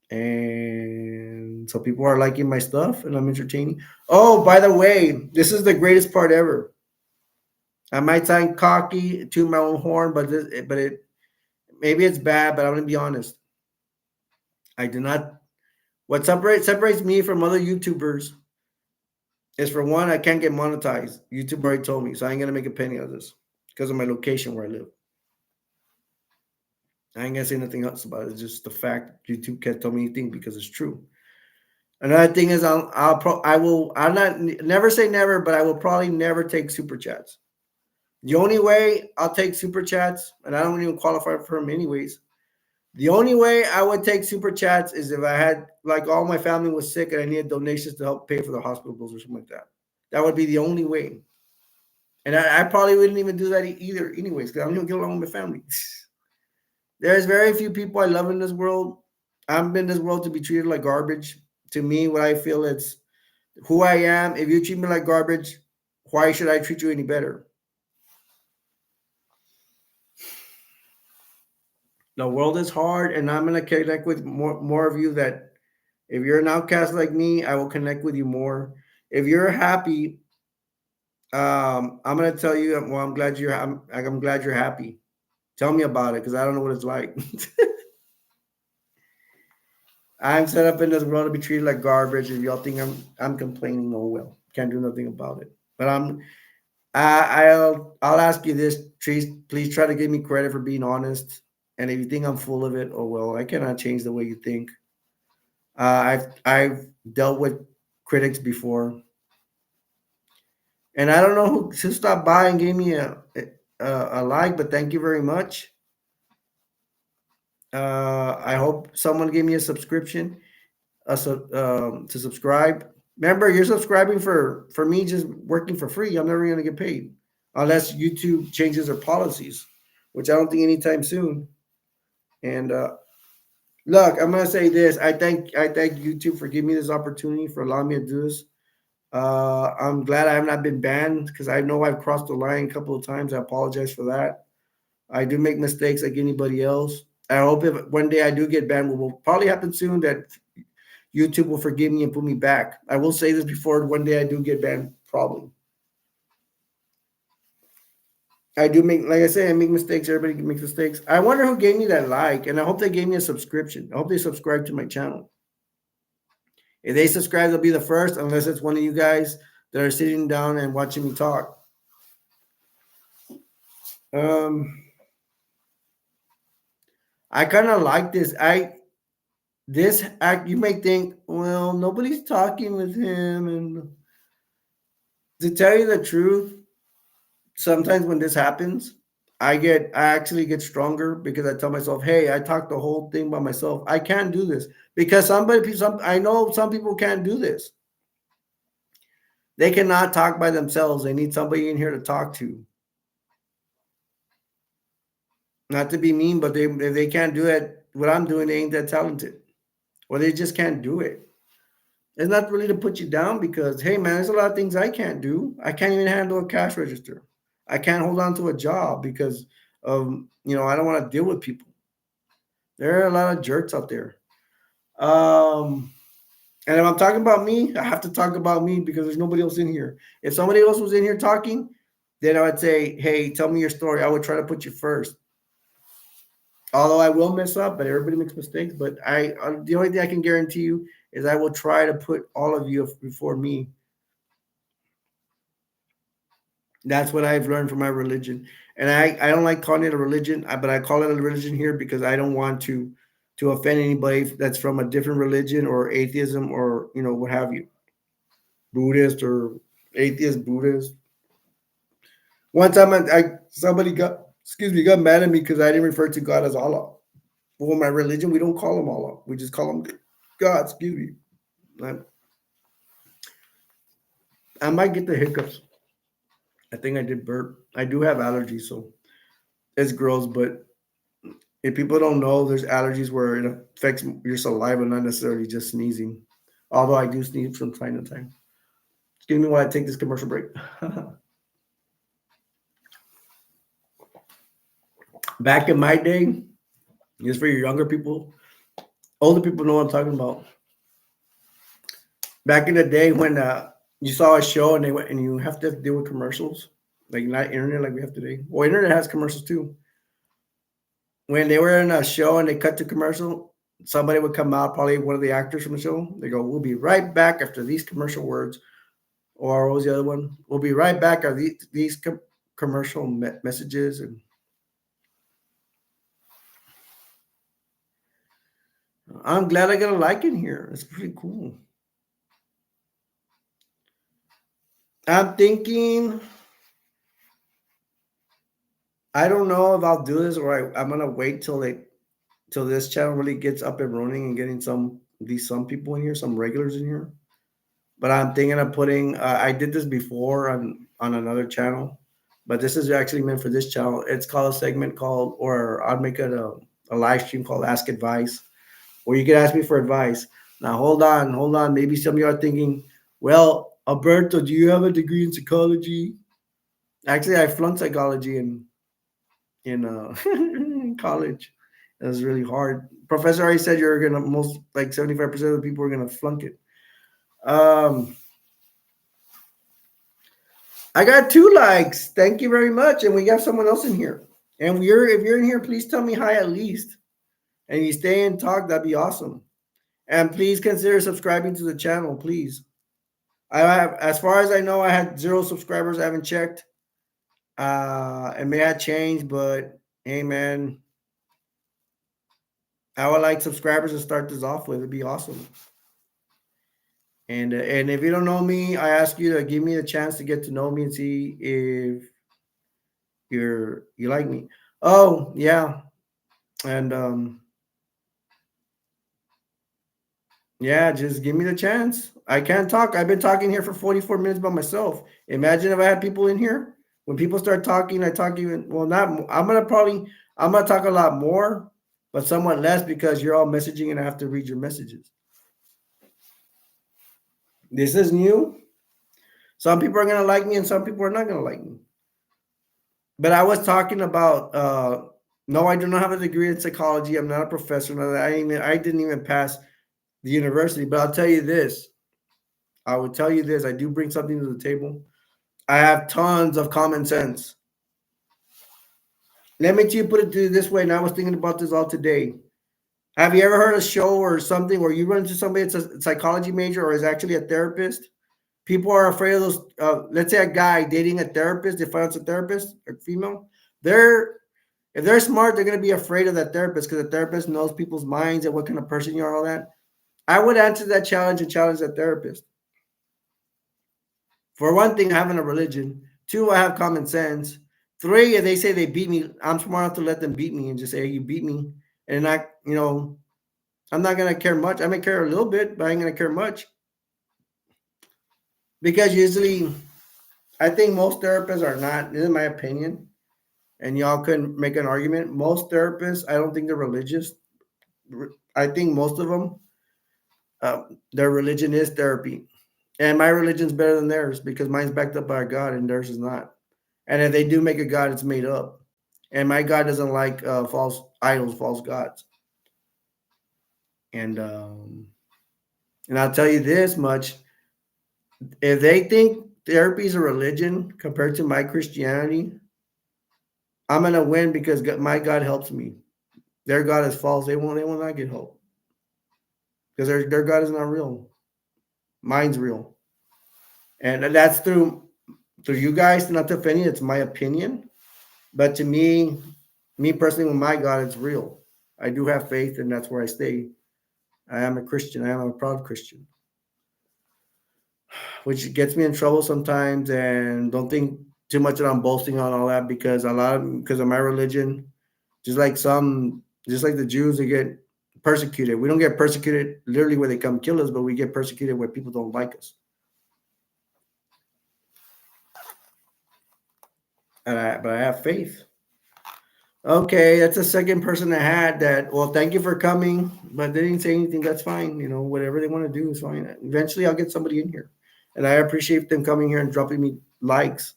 And so people are liking my stuff, and I'm entertaining. Oh, by the way, this is the greatest part ever. I might sound cocky to my own horn, but it maybe it's bad, but I'm gonna be honest. I do not. What separates me from other YouTubers is for one, I can't get monetized. YouTube already told me, so I ain't gonna make a penny out of this because of my location where I live. I ain't gonna say nothing else about it. It's just the fact YouTube can't tell me anything because it's true. Another thing is I'll not never say never, but I will probably never take super chats. The only way I'll take super chats, and I don't even qualify for them anyways. The only way I would take super chats is if I had like all my family was sick and I needed donations to help pay for the hospital bills or something like that. That would be the only way. And I probably wouldn't even do that either, anyways, because I don't even get along with my family. There's very few people I love in this world. I'm in this world to be treated like garbage. To me, what I feel it's who I am. If you treat me like garbage, why should I treat you any better? The world is hard, and I'm gonna connect with more of you. That if you're an outcast like me, I will connect with you more. If you're happy, I'm gonna tell you. Well, I'm glad you're happy. Tell me about it because I don't know what it's like. I'm set up in this world to be treated like garbage. If y'all think I'm complaining, oh well, can't do nothing about it. But I'll ask you this, please try to give me credit for being honest. And if you think I'm full of it, oh well, I cannot change the way you think. I've dealt with critics before, and I don't know who stopped by and gave me a like, but thank you very much. I hope someone gave me a subscription, to subscribe. Remember, you're subscribing for me just working for free. I'm never gonna get paid. unless YouTube changes their policies, which I don't think anytime soon. And look, I'm gonna say this. I thank YouTube for giving me this opportunity for allowing me to do this. I'm glad I have not been banned because I know I've crossed the line a couple of times. I apologize for that. I do make mistakes like anybody else. I hope if one day I do get banned, what will probably happen soon, that YouTube will forgive me and put me back. I will say this before one day I do get banned, probably. I do make, like I say, I make mistakes. Everybody makes mistakes. I wonder who gave me that like, and I hope they gave me a subscription. I hope they subscribe to my channel. If they subscribe, they'll be the first, unless it's one of you guys that are sitting down and watching me talk. Um, I kind of like this. This act. You may think, well, nobody's talking with him, and to tell you the truth, sometimes when this happens, I actually get stronger because I tell myself, hey, I talked the whole thing by myself. I can't do this because I know some people can't do this. They cannot talk by themselves. They need somebody in here to talk to. Not to be mean, but if they can't do it, what I'm doing, they ain't that talented, or they just can't do it. It's not really to put you down because, hey, man, there's a lot of things I can't do. I can't even handle a cash register. I can't hold on to a job because I don't want to deal with people. There are a lot of jerks out there. Um, and if I'm talking about me, I have to talk about me because there's nobody else in here. If somebody else was in here talking, then I would say, hey, tell me your story. I would try to put you first. Although I will mess up, but everybody makes mistakes. But the only thing I can guarantee you is I will try to put all of you before me. That's what I've learned from my religion, and I don't like calling it a religion, but I call it a religion here because I don't want to offend anybody that's from a different religion or atheism or what have you, Buddhist or atheist Buddhist. One time somebody got mad at me because I didn't refer to God as Allah. Well, my religion, we don't call him Allah. We just call him God. Excuse me. I might get the hiccups. I think I did burp. I do have allergies, so it's gross. But if people don't know, there's allergies where it affects your saliva, not necessarily just sneezing. Although I do sneeze from time to time. Excuse me while I take this commercial break. Back in my day, just for your younger people, older people know what I'm talking about. Back in the day when you saw a show and they went and you have to deal with commercials, like not internet like we have today. Well, internet has commercials too. When they were in a show and they cut to commercial, somebody would come out, probably one of the actors from the show. They go, "We'll be right back after these commercial words." Or what was the other one? "We'll be right back after these commercial messages." And I'm glad I got a like in here. It's pretty cool. I'm thinking, I don't know if I'll do this or I'm gonna wait till this channel really gets up and running and getting some people in here, some regulars in here. But I'm thinking of putting. I did this before on another channel, but this is actually meant for this channel. It's called a segment called, or I'll make it a live stream called Ask Advice, where you can ask me for advice. Now hold on. Maybe some of you are thinking, well, Alberto, do you have a degree in psychology? Actually, I flunked psychology in in college. It was really hard. Professor already said you're gonna, most like 75% of the people are gonna flunk it. Um, I got 2 likes. Thank you very much. And we got someone else in here. And if you're in here, please tell me hi at least. And you stay and talk, that'd be awesome. And please consider subscribing to the channel, please. I have, as far as I know, I had 0 subscribers. I haven't checked. It may have changed, but hey, man, I would like subscribers to start this off with. It'd be awesome. And if you don't know me, I ask you to give me a chance to get to know me and see if you like me. Oh yeah, and yeah, just give me the chance. I can't talk. I've been talking here for 44 minutes by myself. Imagine if I had people in here. When people start talking, I talk even well. Not I'm gonna talk a lot more, but somewhat less because you're all messaging and I have to read your messages. This is new. Some people are gonna like me and some people are not gonna like me. But I was talking about no, I do not have a degree in psychology. I'm not a professor. No, I didn't even pass the university. But I'll tell you this. I will tell you this. I do bring something to the table. I have tons of common sense. Let me put it to this way, and I was thinking about this all today. Have you ever heard a show or something where you run into somebody that's a psychology major or is actually a therapist? People are afraid of those. Let's say a guy dating a therapist, they find out it's a therapist, a female. They're If they're smart, they're gonna be afraid of that therapist because the therapist knows people's minds and what kind of person you are, all that. I would answer that challenge and challenge that therapist. For one thing, having a religion. Two, I have common sense. Three, if they say they beat me, I'm smart enough to let them beat me and just say, hey, you beat me. And I'm not gonna care much. I may care a little bit, but I ain't gonna care much. Because usually I think most therapists are not, this is my opinion, and y'all couldn't make an argument. Most therapists, I don't think they're religious. I think most of them, their religion is therapy. And my religion's better than theirs because mine's backed up by a God and theirs is not. And if they do make a God, it's made up. And my God doesn't like false idols, false gods. And and I'll tell you this much: if they think therapy is a religion compared to my Christianity, I'm gonna win because my God helps me. Their God is false. They will not get hope because their God is not real. Mine's real, and that's through you guys. Not to offend you, it's my opinion. But to me personally, with my God, it's real. I do have faith, and that's where I stay. I am a Christian. I am a proud Christian, which gets me in trouble sometimes. And don't think too much that I'm boasting on all that because of my religion. Just like the Jews, they get persecuted. We don't get persecuted literally where they come kill us, but we get persecuted where people don't like us. But I have faith. Okay, that's the second person I had that. Well, thank you for coming, but they didn't say anything. That's fine. Whatever they want to do is fine. Eventually, I'll get somebody in here, and I appreciate them coming here and dropping me likes.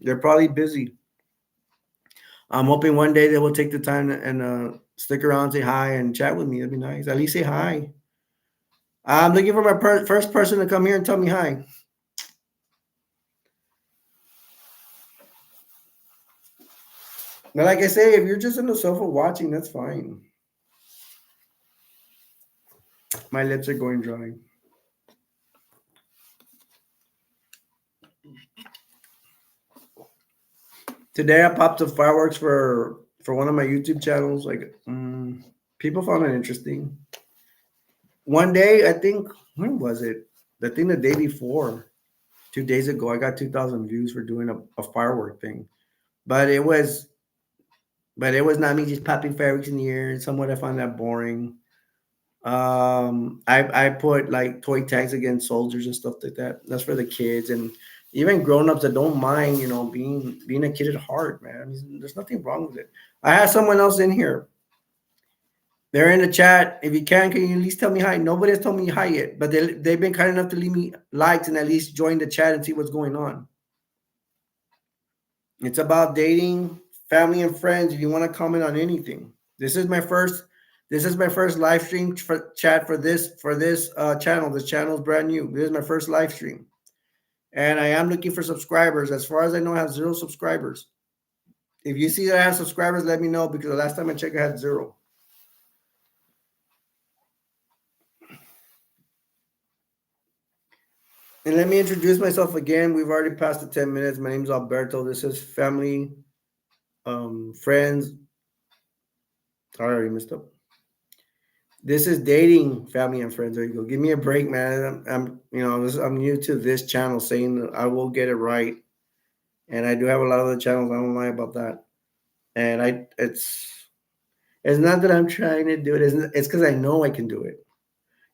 They're probably busy. I'm hoping one day they will take the time and stick around, say hi, and chat with me. That'd be nice. At least say hi. I'm looking for my first person to come here and tell me hi. Now, like I say, if you're just on the sofa watching, that's fine. My lips are going dry. Today I popped up fireworks for one of my YouTube channels. Like, people found it interesting. One day, I think, when was it? I think the day before, 2 days ago, I got 2,000 views for doing a firework thing. But it was not me just popping fireworks in the air. And somewhat I found that boring. I put like toy tags against soldiers and stuff like that. That's for the kids and even grown-ups that don't mind, being a kid at heart, man. I mean, there's nothing wrong with it. I have someone else in here. They're in the chat. If you can you at least tell me hi? Nobody has told me hi yet, but they've been kind enough to leave me likes and at least join the chat and see what's going on. It's about dating, family, and friends. If you want to comment on anything, this is my first. This is my first live stream chat for this channel. This channel is brand new. This is my first live stream, and I am looking for subscribers. As far as I know, I have 0 subscribers. If you see that I have subscribers, let me know because the last time I checked, I had 0. And let me introduce myself again. We've already passed the 10 minutes. My name is Alberto. This is family, friends. I already messed up. This is dating, family, and friends. There you go. Give me a break, man. I'm new to this channel, saying that I will get it right, and I do have a lot of other channels. I don't lie about that. And it's not that I'm trying to do it. It's because I know I can do it.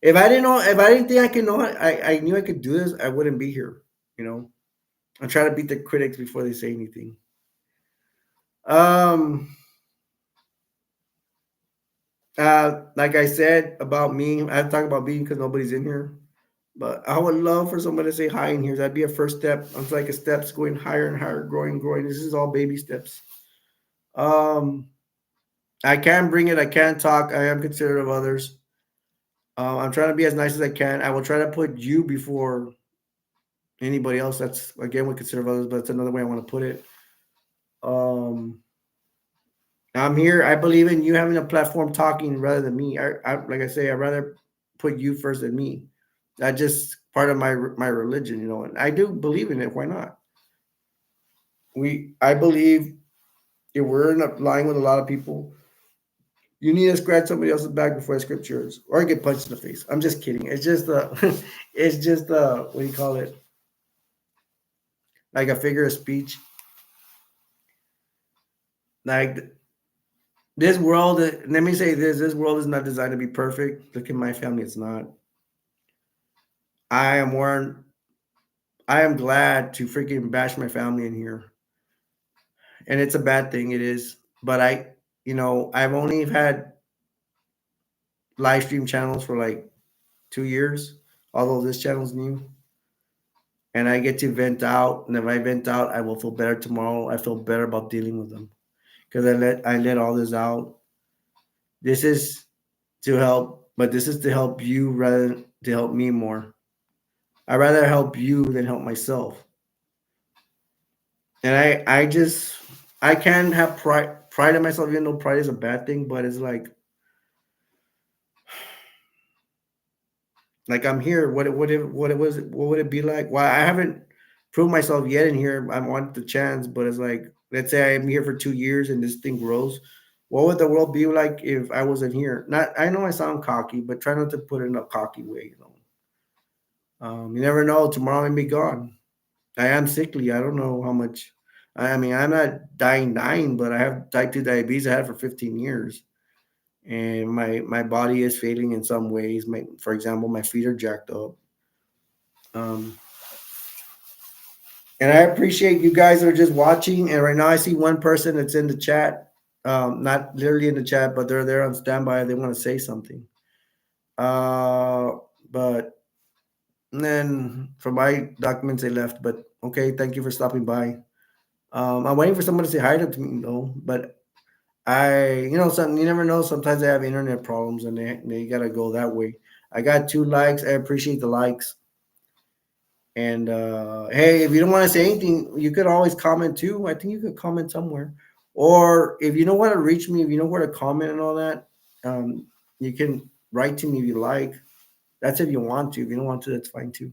If I didn't think I could know it, I knew I could do this. I wouldn't be here. You know. I try to beat the critics before they say anything. Um, like I said about me, I talk about me because nobody's in here. But I would love for someone to say hi in here. That'd be a first step. It's like a steps going higher and higher, growing, growing. This is all baby steps. Um, I can bring it. I can talk. I am considerate of others. I'm trying to be as nice as I can. I will try to put you before anybody else. That's again we consider others, but that's another way I want to put it. Um, I'm here. I believe in you having a platform talking rather than me. Like I say, I'd rather put you first than me. That's just part of my religion, you know, and I do believe in it. Why not? I believe if we're in a line with a lot of people, you need to scratch somebody else's back before I scratch yours, or get punched in the face. I'm just kidding. It's just it's just what do you call it? Like a figure of speech. Like this world. Let me say this: this world is not designed to be perfect. Look at my family; it's not. I am more. I am glad to freaking bash my family in here, and it's a bad thing. It is, but I've only had live stream channels for like 2 years, although this channel's new, and I get to vent out. And if I vent out, I will feel better tomorrow. I feel better about dealing with them because I let all this out. This is to help, but this is to help you rather than to help me more. I rather help you than help myself. And I can have pride in myself, even though pride is a bad thing, but it's like I'm here. What would it be like? Well, I haven't proved myself yet in here. I want the chance, but it's like, let's say I'm here for 2 years and this thing grows. What would the world be like if I wasn't here? Not, I know I sound cocky, but try not to put it in a cocky way. You never know. Tomorrow I may be gone. I am sickly. I don't know how much. I mean, I'm not dying, but I have type 2 diabetes. I had it for 15 years, and my body is failing in some ways. For example, my feet are jacked up. Um, and I appreciate you guys that are just watching. And right now, I see one person that's in the chat, not literally in the chat, but they're there on standby. They want to say something. Uh, but then for my documents, they left. But okay, thank you for stopping by. I'm waiting for someone to say hi to me though, but some you never know. Sometimes they have internet problems and they gotta go that way. I got 2 likes. I appreciate the likes. And hey, if you don't want to say anything, you could always comment too. I think you could comment somewhere. Or if you know where to reach me, if you know where to comment and all that, um, you can write to me if you like. That's if you want to. If you don't want to, that's fine too.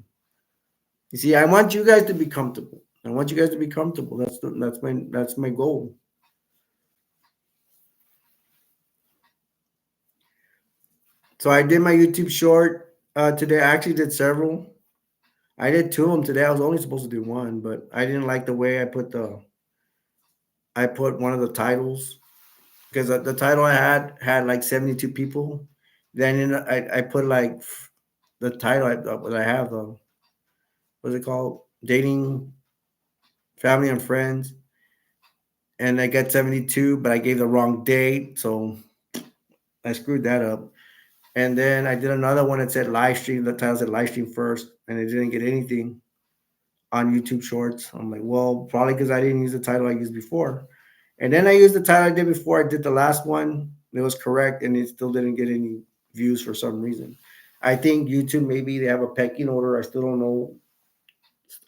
You see, I want you guys to be comfortable. I want you guys to be comfortable. That's my goal. So I did my YouTube short today. I actually did several. I did 2 of them today. I was only supposed to do one, but I didn't like the way I put one of the titles because the title I had like 72 people. Then I put like the title what I have what's it called, dating, family and friends, and I got 72, but I gave the wrong date, so I screwed that up. And then I did another one that said live stream. The title said live stream first, and it didn't get anything on YouTube Shorts. I'm like, well, probably because I didn't use the title I used before. And then I used the title I did before I did the last one. It was correct, and it still didn't get any views for some reason. I think YouTube, maybe they have a pecking order. I still don't know.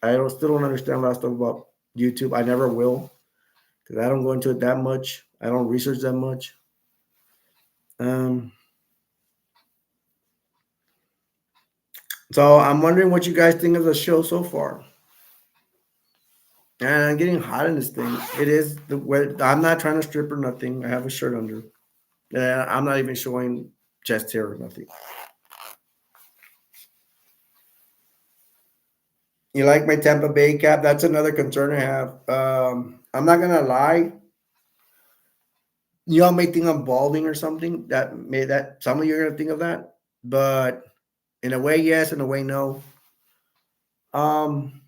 Still don't understand a lot of stuff about YouTube. I never will because I don't go into it that much. I don't research that much. Um, so I'm wondering what you guys think of the show so far. And I'm getting hot in this thing. It is the way. I'm not trying to strip or nothing. I have a shirt under. I'm not even showing chest hair or nothing. You like my Tampa Bay cap? That's another concern I have. I'm not gonna lie. Y'all may think I'm balding or something. That some of you are gonna think of that, but in a way, yes. In a way, no. Um,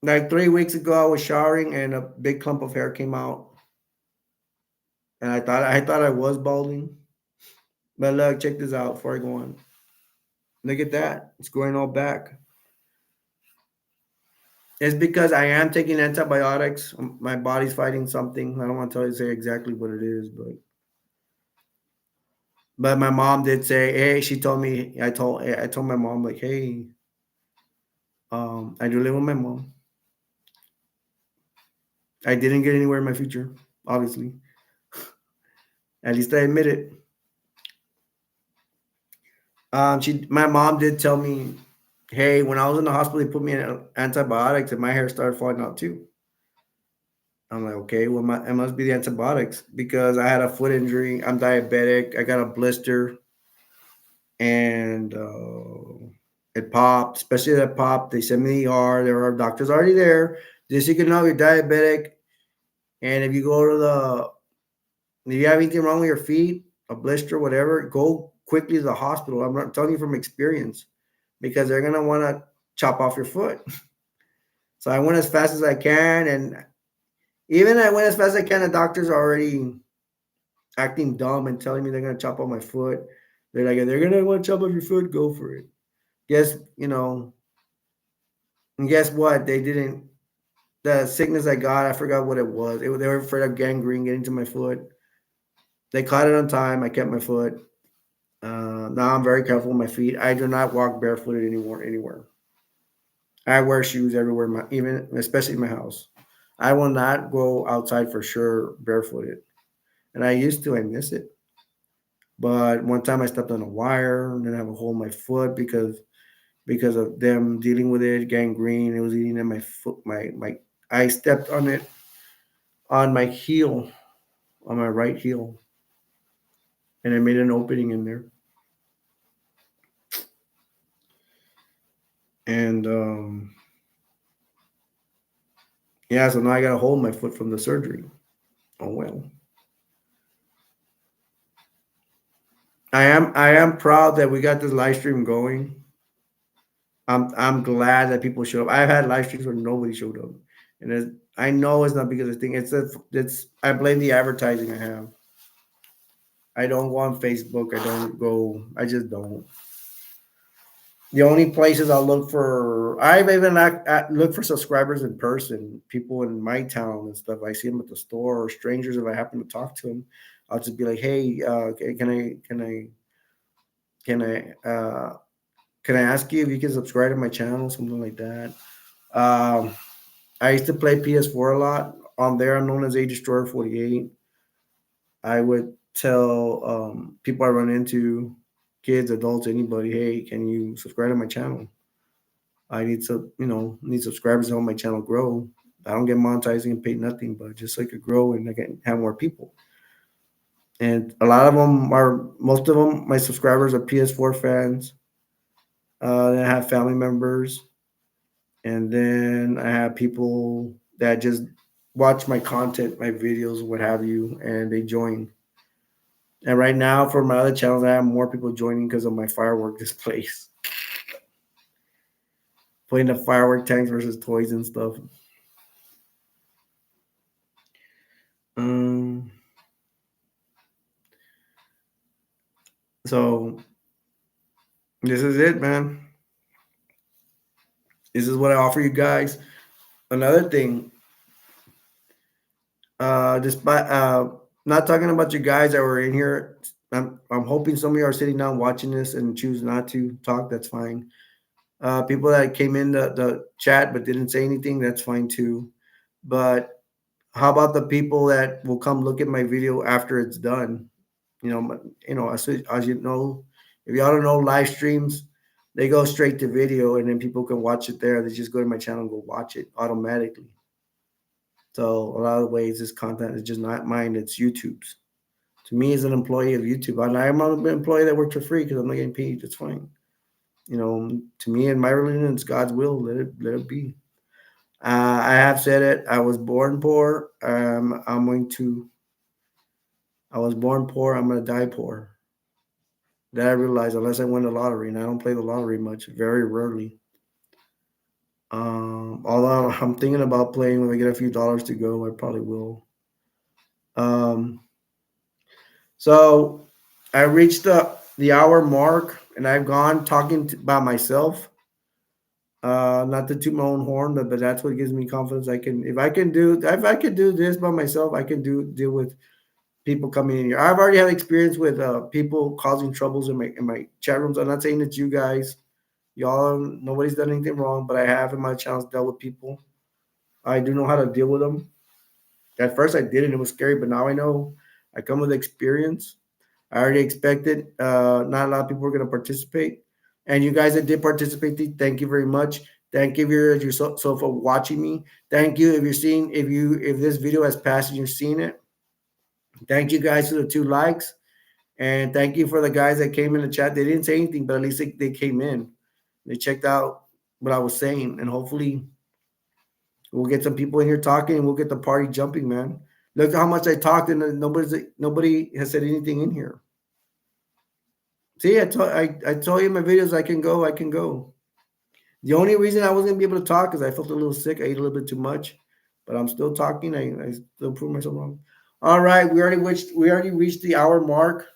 Like 3 weeks ago, I was showering and a big clump of hair came out, and I thought I was balding. But look, check this out before I go on. Look at that. It's growing all back. It's because I am taking antibiotics. My body's fighting something. I don't want to tell you say exactly what it is, but my mom did say, hey, she told me I told my mom like, hey, I do live with my mom. I didn't get anywhere in my future, obviously. At least I admit it. My mom did tell me, hey, when I was in the hospital, they put me in antibiotics and my hair started falling out too. I'm like, okay, well, it must be the antibiotics because I had a foot injury. I'm diabetic. I got a blister and it popped, especially that popped. They sent me to the ER. There are doctors already there. Just so you can know you're diabetic. And if you go to if you have anything wrong with your feet, a blister, whatever, go quickly to the hospital. I'm not telling you from experience because they're going to want to chop off your foot. So I went as fast as I can. And even I went as fast as I can, the doctors are already acting dumb and telling me they're going to chop off my foot. They're like, they're going to want to chop off your foot, go for it. Guess, and guess what? They didn't. The sickness I got, I forgot what it was. They were afraid of gangrene getting to my foot. They caught it on time. I kept my foot. Now I'm very careful with my feet. I do not walk barefooted anymore anywhere. I wear shoes everywhere, even especially in my house. I will not go outside for sure barefooted. And I used to. I miss it. But one time I stepped on a wire and then I have a hole in my foot because of them dealing with it, gangrene. It was eating at my foot. My I stepped on it on my heel, on my right heel, and I made an opening in there. And yeah, so now I got a hole in my foot from the surgery. Oh well. I am proud that we got this live stream going. I'm glad that people showed up. I've had live streams where nobody showed up, and I know it's not because of the thing. It's I blame the advertising I have. I don't go on Facebook. I don't go. I just don't. The only places I'll look for, I've even looked for subscribers in person, people in my town and stuff. I see them at the store or strangers. If I happen to talk to them, I'll just be like, "Hey, can I, can I ask you if you can subscribe to my channel, something like that." Um, I used to play PS4 a lot. On there, I'm known as A Destroyer 48. I would tell people I run into, kids, adults, anybody, "Hey, can you subscribe to my channel? I need need subscribers to help my channel grow. I don't get monetizing and paid nothing, but just so I could grow and I can have more people." And a lot of them are, most of them, my subscribers are PS4 fans. Then I have family members, and then I have people that just watch my content, my videos, what have you, and they join. And right now, for my other channels, I have more people joining because of my firework displays, playing the firework tanks versus toys and stuff. Um, so this is it, man. This is what I offer you guys. Another thing, despite not talking about you guys that were in here, I'm hoping some of you are sitting down watching this and choose not to talk. That's fine. People that came in the chat but didn't say anything, that's fine too. But how about the people that will come look at my video after it's done? As you know, if y'all don't know live streams, they go straight to video, and then people can watch it there. They just go to my channel and go watch it automatically. So a lot of ways, this content is just not mine; it's YouTube's. To me, as an employee of YouTube, and I'm an employee that works for free because I'm not getting paid. It's fine. To me, in my religion, it's God's will. Let it be. I have said it. I was born poor. I was born poor. I'm going to die poor. That I realized, unless I win the lottery, and I don't play the lottery much, very rarely. Although I'm thinking about playing when I get a few dollars to go, I probably will. Um, so I reached the hour mark, and I've gone talking by myself. Not to toot my own horn, but that's what gives me confidence. If I can do this by myself, I can deal with people coming in here. I've already had experience with people causing troubles in my chat rooms. I'm not saying it's you guys. Y'all, nobody's done anything wrong, but I have in my channels dealt with people. I do know how to deal with them. At first, I didn't. It was scary, but now I know. I come with experience. I already expected. Not a lot of people were going to participate, and you guys that did participate, thank you very much. Thank you yourself for watching me. Thank you if this video has passed and you're seeing it. Thank you guys for the 2 likes, and thank you for the guys that came in the chat. They didn't say anything, but at least they came in. They checked out what I was saying, and hopefully we'll get some people in here talking, and we'll get the party jumping, man. Look how much I talked, and nobody has said anything in here. See, I told you in my videos I can go, I can go. The only reason I wasn't gonna be able to talk is I felt a little sick. I ate a little bit too much, but I'm still talking. I still prove myself wrong. All right, we already reached the hour mark.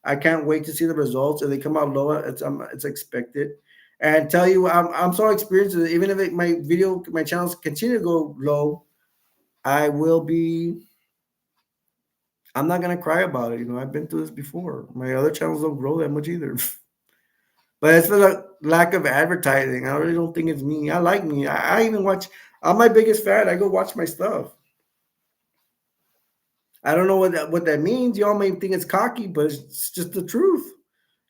I can't wait to see the results. If they come out lower, it's expected. And tell you, I'm so experienced. Even if my channels continue to go low, I will be. I'm not gonna cry about it. I've been through this before. My other channels don't grow that much either. But it's for the lack of advertising. I really don't think it's me. I like me. I even watch. I'm my biggest fan. I go watch my stuff. I don't know what that means. Y'all may think it's cocky, but it's just the truth.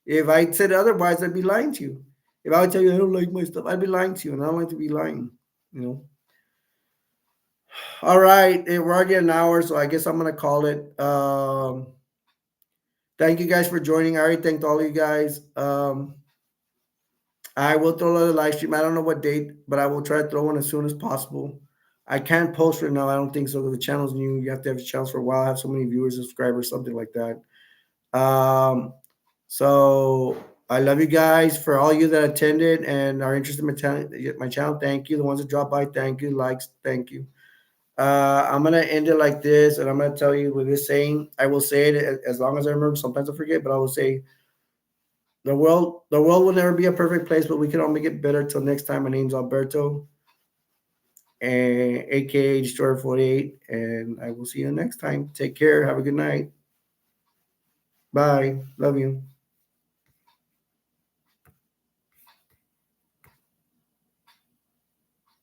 If I said otherwise, I'd be lying to you. If I would tell you I don't like my stuff, I'd be lying to you, and I don't like to be lying. You know. All right, we're already at an hour, so I guess I'm gonna call it. Thank you guys for joining. I already thanked all of you guys. I will throw another live stream. I don't know what date, but I will try to throw one as soon as possible. I can't post right now. I don't think so because the channel's new. You have to have the channels for a while. I have so many viewers, subscribers, something like that. So I love you guys. For all you that attended and are interested in my channel, thank you. The ones that dropped by, thank you. Likes, thank you. I'm gonna end it like this, and I'm gonna tell you with this saying. I will say it as long as I remember. Sometimes I forget, but I will say the world will never be a perfect place, but we can all make it better. Till next time, my name's Alberto, and aka Destroyer 48, and I will see you next time. Take care. Have a good night. Bye. Love you.